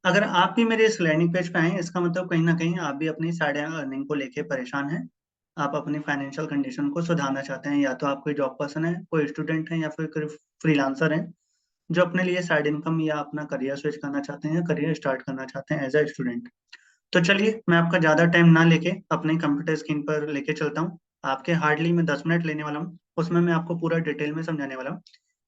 अगर आप भी मेरे इस लर्निंग पेज पे आए हैं, इसका मतलब कहीं ना कहीं आप भी अपनी साइड अर्निंग को लेके परेशान हैं। आप अपनी फाइनेंशियल कंडीशन को सुधारना चाहते हैं, या तो आप कोई जॉब पर्सन है, कोई स्टूडेंट है, या फिर कोई फ्रीलांसर है जो अपने लिए साइड इनकम या अपना करियर स्विच करना चाहते हैं या करियर स्टार्ट करना चाहते हैं एज अ स्टूडेंट। तो चलिए, मैं आपका ज़्यादा टाइम ना लेके अपने कंप्यूटर स्क्रीन पर लेके चलता हूँ। आपके हार्डली मैं 10 मिनट लेने वाला हूँ, उसमें मैं आपको पूरा डिटेल में समझाने वाला हूँ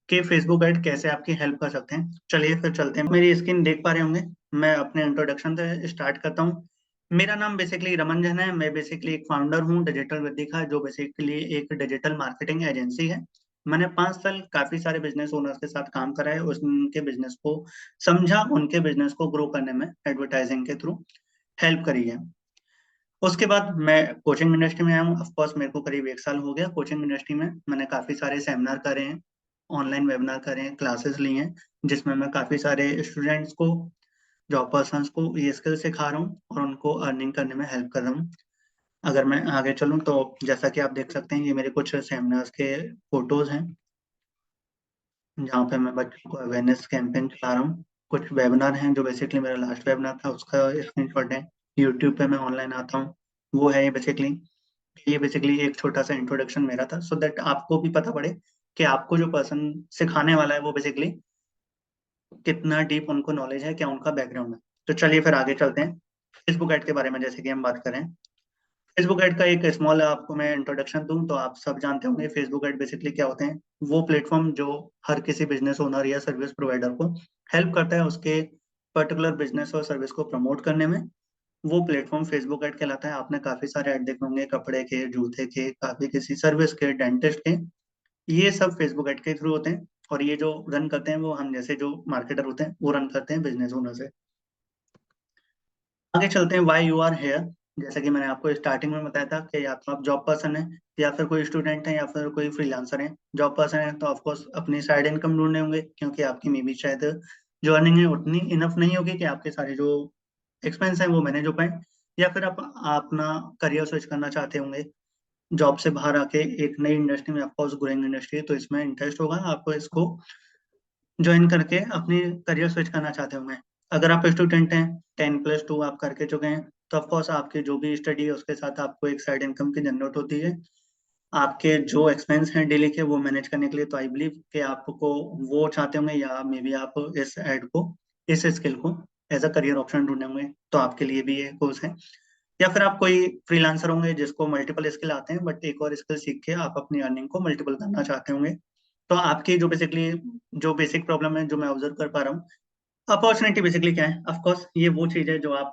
कि फेसबुक ऐड कैसे आपकी हेल्प कर सकते हैं। चलिए फिर चलते हैं। मेरी स्क्रीन देख पा रहे होंगे। मैं अपने इंट्रोडक्शन से स्टार्ट करता हूँ। मेरा नाम बेसिकली रमन जैन है। मैं बेसिकली एक फाउंडर हूँ डिजिटल वेदिका, जो बेसिकली एक डिजिटल मार्केटिंग एजेंसी है। मैंने 5 साल काफी सारे बिजनेस ओनर्स के साथ काम करा है, उनके बिजनेस को समझा, उनके बिजनेस को ग्रो करने में एडवर्टाइजिंग के थ्रू हेल्प करी है। उसके बाद मैं कोचिंग इंडस्ट्री में आया हूँ। ऑफकोर्स मेरे को करीब 1 साल हो गया कोचिंग इंडस्ट्री में। मैंने काफ़ी सारे सेमिनार करे हैं, ऑनलाइन वेबिनार करे हैं, क्लासेस ली हैं, जिसमें मैं काफ़ी सारे स्टूडेंट्स को, जॉब पर्सन्स को ये स्किल सिखा रहा हूँ और उनको अर्निंग करने में हेल्प कर रहा हूँ। अगर मैं आगे चलूँ तो जैसा कि आप देख सकते हैं, ये मेरे कुछ सेमिनार्स के फोटोज हैं, जहाँ पे मैं बच्चों को अवेयरनेस कैंपेन चला रहा हूँ। कुछ वेबिनार हैं, जो बेसिकली मेरा लास्ट वेबिनार था उसका स्क्रीनशॉट है। यूट्यूब पे मैं ऑनलाइन आता हूँ, वो है ये बेसिकली एक छोटा सा इंट्रोडक्शन मेरा था, सो दैट आपको भी पता पड़े कि आपको जो पर्सन सिखाने वाला है वो बेसिकली कितना डीप उनको नॉलेज है, क्या उनका बैकग्राउंड है। तो चलिए फिर आगे चलते हैं। फेसबुक ऐड के बारे में जैसे कि हम बात करें, फेसबुक ऐड का एक स्मॉल आपको मैं इंट्रोडक्शन दूं तो आप सब जानते होंगे फेसबुक ऐड बेसिकली क्या होते हैं। वो प्लेटफॉर्म जो हर किसी बिजनेस ओनर या सर्विस प्रोवाइडर को हेल्प करता है उसके पर्टिकुलर बिजनेस और सर्विस को प्रमोट करने में। वो प्लेटफॉर्म फेसबुक ऐड कहलाता है। आपने काफी सारे ऐड देखे होंगे, कपड़े के, जूते के, काफी किसी सर्विस के, डेंटिस्ट के। ये सब फेसबुक ऐड के थ्रू होते हैं, और ये जो रन करते हैं वो हम जैसे जो मार्केटर होते हैं वो रन करते हैं बिजनेस ओनर से। आगे चलते हैं, वाई यू आर हेयर। जैसा कि मैंने आपको स्टार्टिंग में बताया था कि या तो आप जॉब पर्सन है, या फिर कोई स्टूडेंट है, या फिर कोई फ्रीलांसर है। जॉब पर्सन है तो ऑफकोर्स अपनी साइड इनकम ढूंढने होंगे, क्योंकि आपकी मे बी शायद जो अर्निंग है उतनी इनफ नहीं होगी कि आपके सारे जो एक्सपेंस है वो मैनेज हो पाए। या फिर आप अपना करियर स्विच करना चाहते होंगे, जॉब से बाहर आके एक नई इंडस्ट्री में, ऑफकोर्स ग्रोइंग इंडस्ट्री है तो इसमें इंटरेस्ट होगा आपको, इसको ज्वाइन करके अपनी करियर स्विच करना चाहते होंगे। अगर आप स्टूडेंट हैं, 10+2 आप करके चुके हैं, तो ऑफकोर्स आपकी जो भी स्टडी है उसके साथ आपको एक साइड इनकम की जनरेट होती है। आपके जो एक्सपेंस हैं डेली के वो मैनेज करने के लिए, तो आई बिलीव कि आपको वो चाहते होंगे, या मे बी आप इस एड को, इस स्किल को एज अ करियर ऑप्शन ढूंढे होंगे, तो आपके लिए भी ये कोर्स है। या फिर आप कोई फ्रीलांसर होंगे जिसको मल्टीपल स्किल आते हैं, बट एक और स्किल सीख के आप अपनी अर्निंग को मल्टीपल करना चाहते होंगे। तो आपकी जो बेसिकली जो बेसिक प्रॉब्लम है जो मैं ऑब्जर्व कर पा रहा हूँ, अपॉर्चुनिटी बेसिकली क्या है। ऑफ कोर्स ये वो चीज है जो आप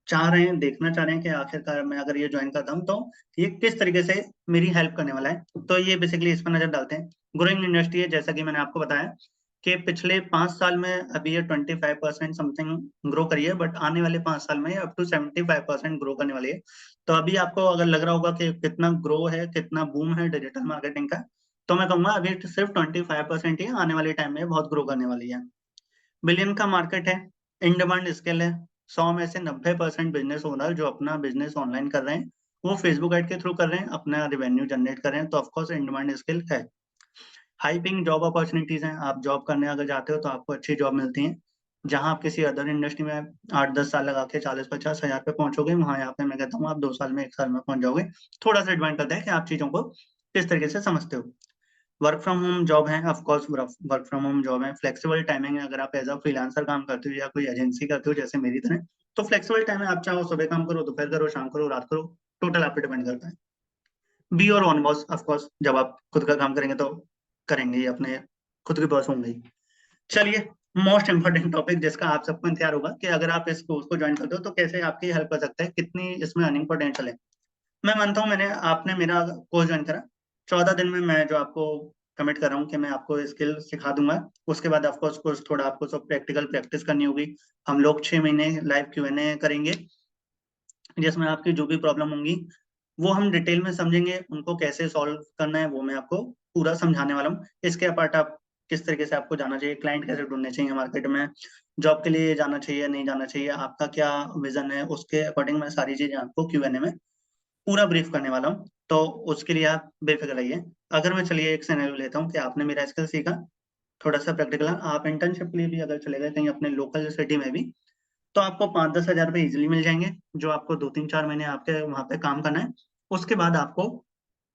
चाह रहे हैं, देखना चाह रहे हैं कि आखिरकार मैं अगर ये ज्वाइन करता हूँ तो ये किस तरीके से मेरी हेल्प करने वाला है। तो ये बेसिकली इस पर नजर डालते हैं। ग्रोइंग इंडस्ट्री है, जैसा कि मैंने आपको बताया कि पिछले 5 साल में अभी ये 25% समथिंग ग्रो करी है, बट आने वाले 5 साल में अप टू 75% ग्रो करने वाली है। तो अभी आपको अगर लग रहा होगा कि कितना ग्रो है, कितना बूम है डिजिटल मार्केटिंग का, तो मैं कहूंगा अभी सिर्फ 25% ही है, आने वाले टाइम में बहुत ग्रो करने वाली है। बिलियन का मार्केट है, इन डिमांड स्किल है। 100 में से 90% बिजनेस ओनर जो अपना बिजनेस ऑनलाइन कर रहे हैं वो फेसबुक ऐड के थ्रू कर रहे हैं, अपना रेवेन्यू जनरेट कर रहे हैं, तो ऑफकोर्स इन डिमांड स्किल है। हाई पिंग जॉब अपॉर्चुनिटीज हैं। आप जॉब करने अगर जाते हो तो आपको अच्छी जॉब मिलती है, जहां आप किसी अदर इंडस्ट्री में 8-10 साल लगा के 40-50 हजार पे पहुंचोगे, वहां यहाँ पे मैं कहता हूँ आप 2 साल में, 1 साल में पहुंच जाओगे। थोड़ा सा डिपेंड करता है कि आप चीजों को किस तरीके से समझते हो। वर्क फ्रॉम होम जॉब है, of course work from home job है। फ्लेक्सिबल टाइमिंग है, अगर आप एज अ फ्रीलांसर काम करते हो या कोई एजेंसी करते हो जैसे मेरी तरह, तो फ्लेक्सिबल टाइम है। आप चाहो सुबह काम करो, दोपहर करो, शाम करो, रात करो, टोटल आप पे डिपेंड करता है। बी और ऑन बॉस, ऑफ कोर्स जब आप खुद का काम करेंगे तो करेंगे ही, अपने खुद के बॉस होंगे ही। चलिए, मोस्ट इंपॉर्टेंट टॉपिक जिसका आप सबको इंतजार होगा कि अगर आप इस कोर्स को ज्वाइन करते हो तो कैसे आपकी हेल्प कर सकता है, कितनी इसमें अर्निंग पोटेंशियल है। मैं मानता हूँ, मैंने आपने मेरा कोर्स ज्वाइन करा, 14 दिन में मैं जो आपको कमिट कर रहा हूँ कि मैं आपको स्किल सिखा दूंगा। उसके बाद ऑफकोर्स कोर्स थोड़ा आपको सब प्रैक्टिकल प्रैक्टिस करनी होगी। हम लोग 6 महीने लाइव Q&A करेंगे, जिसमें आपकी जो भी प्रॉब्लम होंगी वो हम डिटेल में समझेंगे, उनको कैसे सॉल्व करना है वो मैं आपको पूरा समझाने वाला हूँ। इसके अपार्ट आप किस तरीके से आपको जाना चाहिए, क्लाइंट कैसे ढूंढने चाहिए मार्केट में, जॉब के लिए जाना चाहिए नहीं जाना चाहिए, आपका क्या विजन है, उसके अकॉर्डिंग मैं सारी चीजें आपको Q&A में पूरा ब्रीफ करने वाला हूँ। तो उसके लिए आप बेफिक्र रहिए। अगर मैं चलिए एक सिनेरियो लेता हूँ कि आपने मेरा स्किल सीखा, थोड़ा सा प्रैक्टिकल, आप इंटर्नशिप के लिए भी अगर चले गए कहीं अपने लोकल सिटी में भी, तो आपको 5-10 हजार रुपए इजिली मिल जाएंगे, जो आपको 2-3-4 महीने आपके वहां पे काम करना है। उसके बाद आपको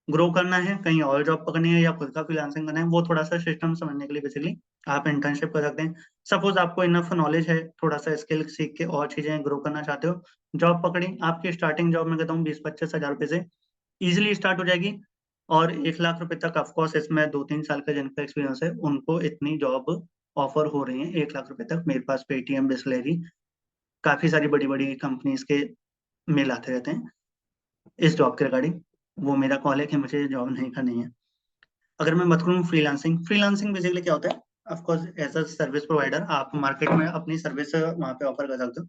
ग्रो करना है, कहीं और जॉब पकड़नी है या खुद का फ्रीलांसिंग करना है, वो थोड़ा सा सिस्टम समझने के लिए बेसिकली आप इंटर्नशिप कर सकते हैं। सपोज आपको इनफ नॉलेज है, थोड़ा सा स्किल सीख के और चीजें ग्रो करना चाहते हो, जॉब पकड़ी, आपकी स्टार्टिंग जॉब में कहता हूँ 20-25 हजार रुपए से इजिली स्टार्ट हो जाएगी। और 1 लाख रुपए तक ऑफकोर्स, इसमें 2-3 साल का जिनका एक्सपीरियंस है उनको इतनी जॉब ऑफर हो रही है 1 लाख रुपए तक। मेरे पास पेटीएम, बिस्लेरी, काफी सारी बड़ी बड़ी कंपनीज के मेल आते रहते हैं इस जॉब के रिगार्डिंग। वो मेरा कॉल है कि मुझे जॉब नहीं करनी है। अगर मैं बात करूँ फ्रीलांसिंग, फ्रीलांसिंग बेसिकली क्या होता है, of course as a service provider आप मार्केट में अपनी सर्विस वहां पे ऑफर कर सकते हो।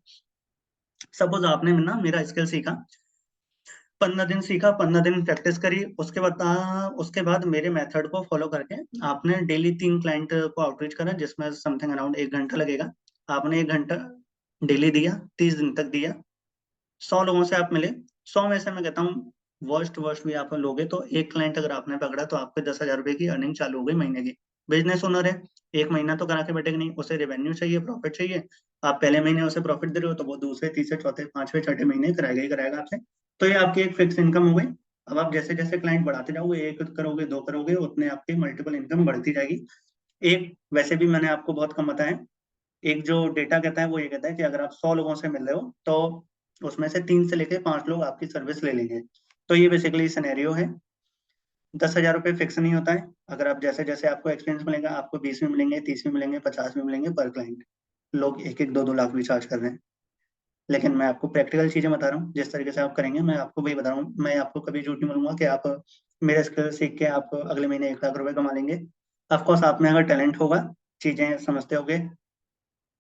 सपोज आपने ना मेरा स्किल सीखा, 15 दिन सीखा, 15 दिन प्रैक्टिस करी, उसके बाद मेरे मेथड को फॉलो करके आपने डेली 3 क्लाइंट को आउटरीच करा, जिसमें समथिंग अराउंड 1 घंटा लगेगा। आपने 1 घंटा डेली दिया, 30 दिन तक दिया, 100 लोगों से आप मिले। 100 में से मैं कहता हूँ वर्स्ट वर्स्ट भी आप लोगे तो 1 क्लाइंट अगर आपने पकड़ा तो आपके 10 हजार रुपए की अर्निंग चालू हो गई महीने की। बिजनेस ओनर है, 1 महीना तो करा के बैठेगा नहीं, उसे रेवेन्यू चाहिए, प्रॉफिट चाहिए। आप पहले महीने उसे प्रॉफिट दे रहे हो तो वो दूसरे, तीसरे, चौथे, पांचवे, छठे महीने कराएगा ही कराएगा आपसे। तो ये आपकी एक फिक्स इनकम हो गई। अब आप जैसे जैसे क्लाइंट बढ़ाते जाओगे, 1 करोगे, 2 करोगे, उतने आपकी मल्टीपल इनकम बढ़ती जाएगी। एक वैसे भी मैंने आपको बहुत कम बताया, एक जो डेटा कहता है वो ये कहता है कि अगर आप 100 लोगों से मिल रहे हो तो उसमें से 3 से लेके 5 लोग आपकी सर्विस ले लेंगे। तो ये बेसिकली सिनेरियो है। 10 हजार रुपये फिक्स नहीं होता है। अगर आप जैसे जैसे आपको एक्सपीरियंस मिलेगा, आपको 20 में मिलेंगे, 30 में मिलेंगे, 50 में मिलेंगे पर क्लाइंट। लोग 1-1, 2-2 लाख भी चार्ज कर रहे हैं। लेकिन मैं आपको प्रैक्टिकल चीजें बता रहा हूँ, जिस तरीके से आप करेंगे मैं आपको वही बता रहा हूँ। मैं आपको कभी झूठ नहीं बोलूंगा कि आप मेरे स्किल सीख के आप अगले महीने 1 लाख रुपए कमा लेंगे। ऑफकोर्स आप में अगर टैलेंट होगा, चीजें समझते होगे,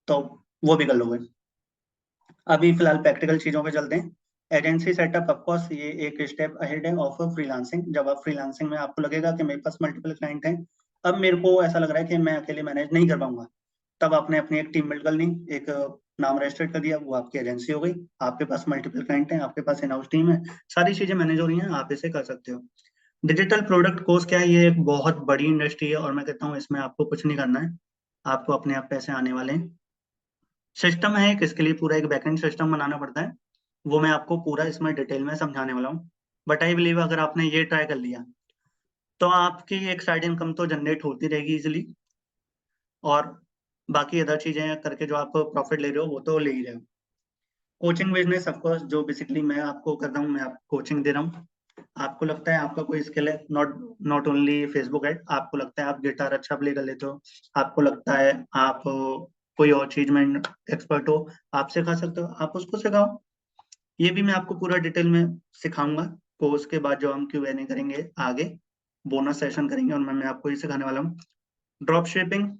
तो वो भी कर लोगे। अभी फिलहाल प्रैक्टिकल चीजों पे चलते हैं। एजेंसी सेटअप ऑफकोर्स ये एक स्टेप अहेड है ऑफ फ्रीलांसिंग। जब आप फ्रीलांसिंग में आपको लगेगा कि मेरे पास मल्टीपल क्लाइंट हैं, अब मेरे को ऐसा लग रहा है कि मैं अकेले मैनेज नहीं कर पाऊंगा, तब आपने अपनी एक टीम बिल्ड कर ली, एक नाम रजिस्टर्ड कर दिया, वो आपकी एजेंसी हो गई। आपके पास मल्टीपल क्लाइंट हैं, आपके पास इन हाउस टीम है, सारी चीजें मैनेज हो रही हैं, आप इसे कर सकते हो। डिजिटल प्रोडक्ट कोर्स क्या है, ये एक बहुत बड़ी इंडस्ट्री है और मैं कहता हूँ इसमें आपको कुछ नहीं करना है, आपको अपने आप पैसे आने वाले हैं। सिस्टम है एक, इसके लिए पूरा एक बैकएंड सिस्टम बनाना पड़ता है, वो मैं आपको पूरा इसमें डिटेल में समझाने वाला हूँ। बट आई बिलीव अगर आपने ये ट्राई कर लिया तो आपकी एक साइड इनकम तो जनरेट होती रहेगी इजिली, और बाकी अदर चीजें करके जो आप प्रॉफिट ले रहे हो वो तो ले ही रहे हो। कोचिंग बिजनेस ऑफकोर्स जो बेसिकली मैं आपको कर रहा हूँ, मैं आपको कोचिंग दे रहा हूँ। आपको लगता है आपका कोई स्किल है, not not only Facebook ad, आपको लगता है आप गिटार अच्छा प्ले कर लेते हो, आपको लगता है आप कोई और चीज में एक्सपर्ट हो, आप सिखा सकते हो, आप उसको सिखाओ। ये भी मैं आपको पूरा डिटेल में सिखाऊंगा। कोर्स के बाद जो हम Q&A करेंगे आगे, बोनस सेशन करेंगे, और मैं आपको ये सिखाने वाला हूँ। ड्रॉप शिपिंग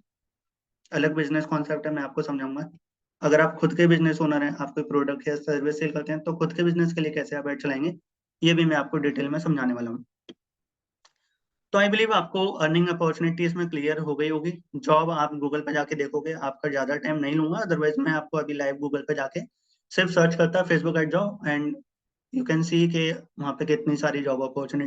अलग बिजनेस कॉन्सेप्ट है, मैं आपको समझाऊंगा। अगर आप खुद के बिजनेस ओनर हैं, आप कोई प्रोडक्ट या सर्विस सेल करते हैं, तो खुद के बिजनेस के लिए कैसे आप ऐड चलाएंगे, ये भी मैं आपको डिटेल में समझाने वाला हूँ। तो आई बिलीव आपको अर्निंग अपॉर्चुनिटी इसमें क्लियर हो गई होगी। जॉब आप गूगल पे जाके देखोगे, आपका ज्यादा टाइम नहीं लूंगा, अदरवाइज मैं आपको अभी लाइव गूगल पे जाके सिर्फ सर्च करता Facebook ad job, and you can see के वहाँ पे कितनी सारी जॉब अपॉर्चुनिटी